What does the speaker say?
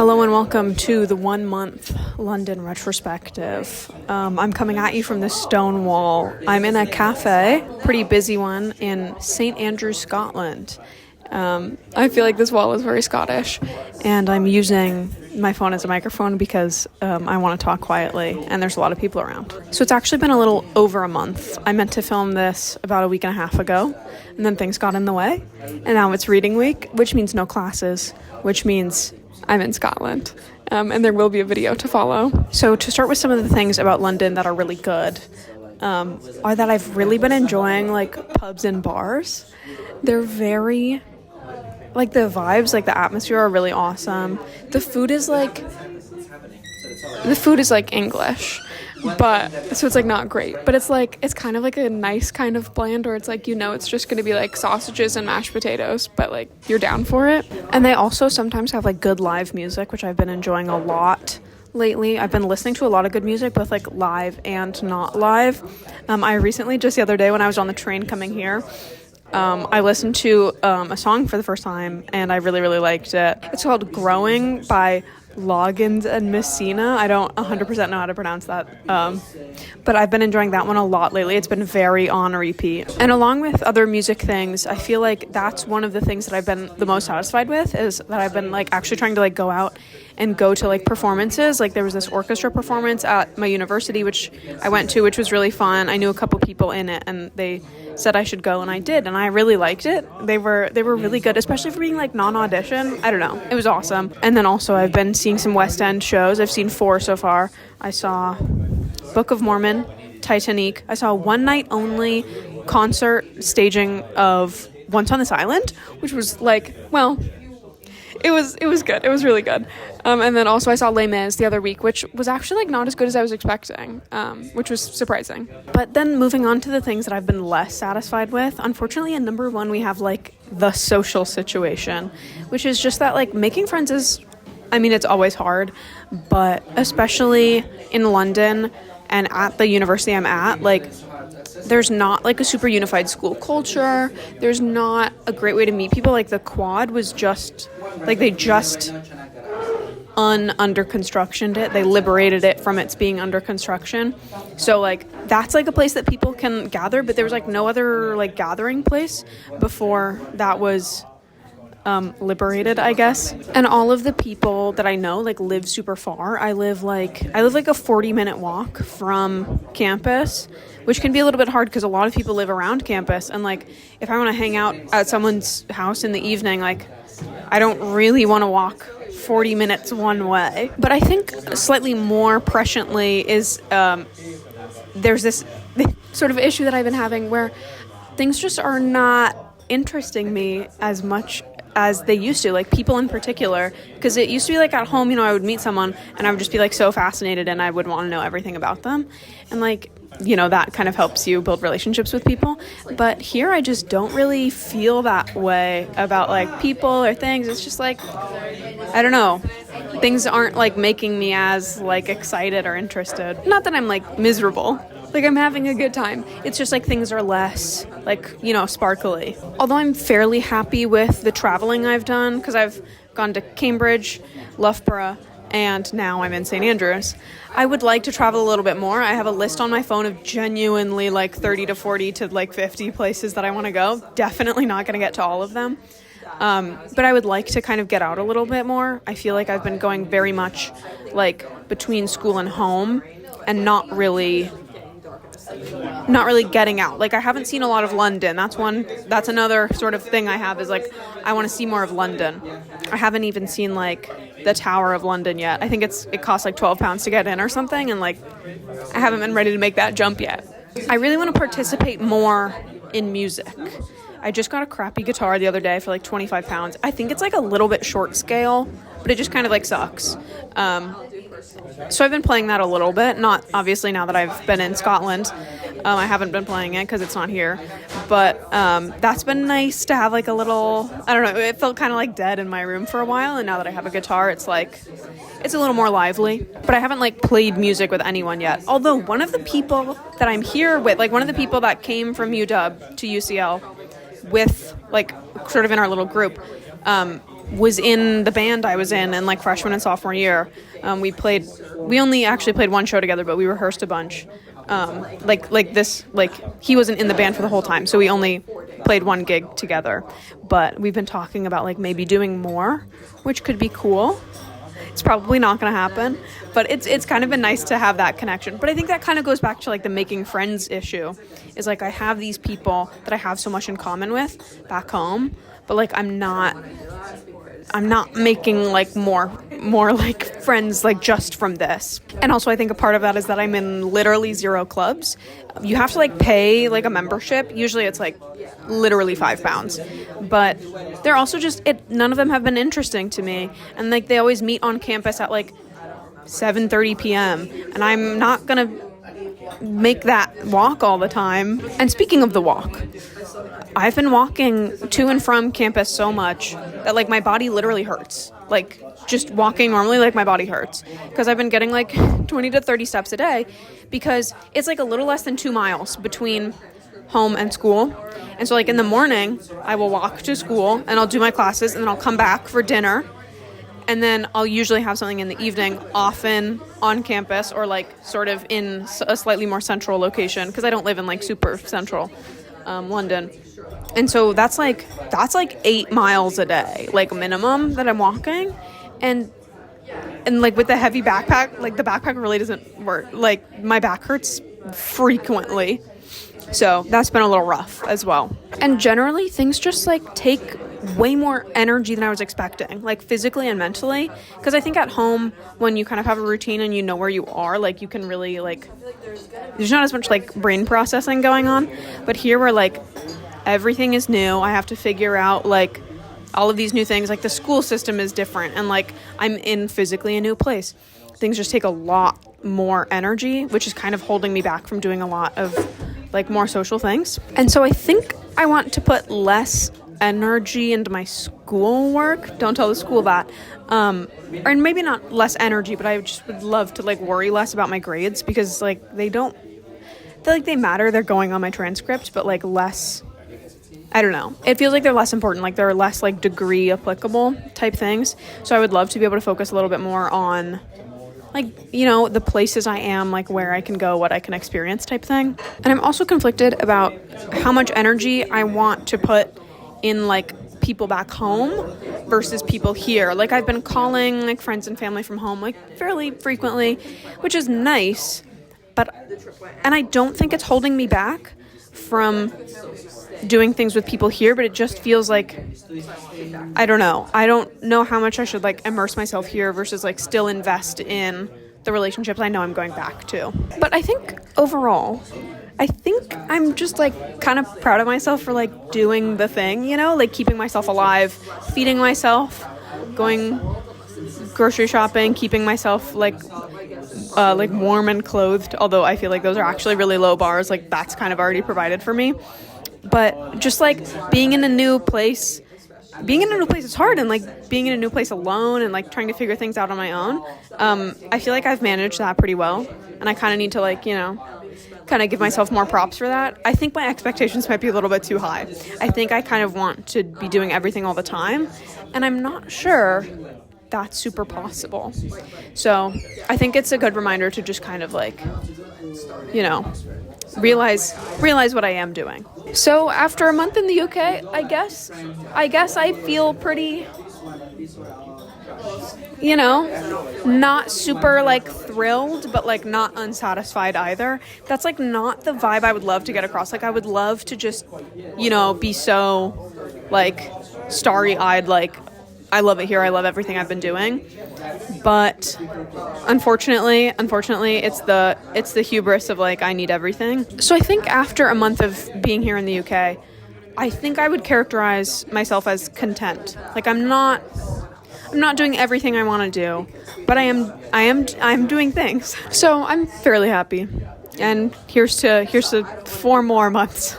Hello and welcome to the 1 month London retrospective. I'm coming at you from the stone wall. I'm in a cafe, pretty busy one, in St. Andrews, Scotland. I feel like this wall is very Scottish, and I'm using my phone as a microphone because I want to talk quietly, and there's a lot of people around. So it's actually been a little over a month. I meant to film this about a week and a half ago, and then things got in the way, and now it's reading week, which means no classes, which means I'm in Scotland, and there will be a video to follow. So to start with some of the things about London that are really good, are that I've really been enjoying, like, pubs and bars. They're very, like, the vibes, like, the atmosphere are really awesome. The food is, like, English, but, so it's, like, not great, but it's, like, it's kind of, like, a nice kind of blend, or it's, like, you know, it's just gonna be, like, sausages and mashed potatoes, but, like, you're down for it. And they also sometimes have, like, good live music, which I've been enjoying a lot lately. I've been listening to a lot of good music, both, like, live and not live. I recently, just the other day when I was on the train coming here, I listened to a song for the first time, and I really, really liked it. It's called Growing by Loggins and Messina. I don't 100% know how to pronounce that, but I've been enjoying that one a lot lately. It's been very on repeat. And along with other music things, I feel like that's one of the things that I've been the most satisfied with, is that I've been, like, actually trying to, like, go out and go to, like, performances. Like, there was this orchestra performance at my university, which I went to, which was really fun. I knew a couple people in it, and they said I should go, and I did, and I really liked it. They were really good, especially for being, like, non-audition. I don't know. It was awesome. And then also I've been seeing some West End shows. I've seen 4 so far. I saw Book of Mormon, Titanic. I saw a one-night-only concert staging of Once on This Island, which was, like, well, it was good. It was really good. And then also I saw Les Mis the other week, which was actually, like, not as good as I was expecting, which was surprising. But then moving on to the things that I've been less satisfied with, unfortunately, at number 1, we have, like, the social situation, which is just that, like, making friends is, I mean, it's always hard, but especially in London and at the university I'm at, like, there's not, like, a super unified school culture. There's not a great way to meet people. Like, the quad was just, like, they just under constructioned it. They liberated it from its being under construction. So, like, that's, like, a place that people can gather, but there was, like, no other, like, gathering place before that was liberated, I guess. And all of the people that I know, like, live super far. I live like a 40-minute walk from campus, which can be a little bit hard because a lot of people live around campus, and, like, if I want to hang out at someone's house in the evening, like, I don't really want to walk 40 minutes one way. But I think slightly more presciently is there's this sort of issue that I've been having where things just are not interesting me as much as they used to, like, people in particular, because it used to be, like, at home, you know, I would meet someone and I would just be, like, so fascinated and I would want to know everything about them, and, like, you know, that kind of helps you build relationships with people. But here I just don't really feel that way about, like, people or things. It's just, like, I don't know, things aren't, like, making me as, like, excited or interested. Not that I'm, like, miserable. Like, I'm having a good time. It's just, like, things are less, like, you know, sparkly. Although I'm fairly happy with the traveling I've done, because I've gone to Cambridge, Loughborough, and now I'm in St. Andrews. I would like to travel a little bit more. I have a list on my phone of genuinely, like, 30 to 40 to, like, 50 places that I want to go. Definitely not going to get to all of them. But I would like to kind of get out a little bit more. I feel like I've been going very much, like, between school and home, and not really getting out. Like, I haven't seen a lot of London. That's another sort of thing I have, is, like, I want to see more of London. I haven't even seen, like, the Tower of London yet. I think it costs, like, £12 to get in or something, and, like, I haven't been ready to make that jump yet. I really want to participate more in music. I just got a crappy guitar the other day for, like, £25. I think it's, like, a little bit short scale, but it just kind of, like, sucks. So I've been playing that a little bit, not obviously now that I've been in Scotland. I haven't been playing it because it's not here, but that's been nice to have, like, a little, I don't know, it felt kind of, like, dead in my room for a while, and now that I have a guitar, it's, like, it's a little more lively. But I haven't, like, played music with anyone yet, although one of the people that I'm here with, like, one of the people that came from UW to UCL with, like, sort of in our little group, was in the band I was in like freshman and sophomore year. We only actually played one show together, but we rehearsed a bunch. He wasn't in the band for the whole time, so we only played one gig together. But we've been talking about like maybe doing more, which could be cool. It's probably not going to happen, but it's kind of been nice to have that connection. But I think that kind of goes back to like the making friends issue, is like I have these people that I have so much in common with back home, but like I'm not making like more like friends like just from this. And also I think a part of that is that I'm in literally 0 clubs. You have to like pay like a membership. Usually it's like literally £5, but they're also just none of them have been interesting to me, and like they always meet on campus at like 7:30 p.m. and I'm not gonna make that walk all the time. And speaking of the walk, I've been walking to and from campus so much that like my body literally hurts. Like just walking normally, like my body hurts because I've been getting like 20 to 30 steps a day, because it's like a little less than 2 miles between home and school. And so like in the morning I will walk to school and I'll do my classes, and then I'll come back for dinner, and then I'll usually have something in the evening, often on campus or like sort of in a slightly more central location, because I don't live in like super central London. And so that's like 8 miles a day, like minimum, that I'm walking. And like with the heavy backpack, like the backpack really doesn't work. Like my back hurts frequently. So that's been a little rough as well. And generally things just like take way more energy than I was expecting, like physically and mentally. Because I think at home, when you kind of have a routine and you know where you are, like you can really like, there's not as much like brain processing going on. But here where like everything is new, I have to figure out like all of these new things, like the school system is different, and like I'm in physically a new place. Things just take a lot more energy, which is kind of holding me back from doing a lot of like more social things. And so I think I want to put less energy into my schoolwork. Don't tell the school that. Or maybe not less energy, but I just would love to like worry less about my grades, because like they matter. They're going on my transcript, but like less, I don't know. It feels like they're less important. Like they're less like degree applicable type things. So I would love to be able to focus a little bit more on like, you know, the places I am, like where I can go, what I can experience type thing. And I'm also conflicted about how much energy I want to put in like people back home versus people here. Like I've been calling like friends and family from home like fairly frequently, which is nice, and I don't think it's holding me back from doing things with people here, but it just feels like, I don't know how much I should like immerse myself here versus like still invest in the relationships I know I'm going back to. But I think overall, I'm just like kind of proud of myself for like doing the thing, you know, like keeping myself alive, feeding myself, going grocery shopping, keeping myself like warm and clothed, although I feel like those are actually really low bars. Like that's kind of already provided for me. But just like being in a new place is hard, and like being in a new place alone and like trying to figure things out on my own. I feel like I've managed that pretty well, and I kind of need to like, you know, kind of give myself more props for that. I think my expectations might be a little bit too high. I think I kind of want to be doing everything all the time, and I'm not sure that's super possible. So I think it's a good reminder to just kind of like, you know, realize what I am doing. So after a month in the UK, I guess I feel pretty, you know, not super like thrilled, but like not unsatisfied either. That's like not the vibe I would love to get across. Like I would love to just, you know, be so like starry-eyed, like I love it here, I love everything I've been doing. But unfortunately, it's the hubris of like I need everything. So I think after a month of being here in the UK, I think I would characterize myself as content. Like I'm not doing everything I want to do, but I'm doing things. So I'm fairly happy. And here's to 4 more months.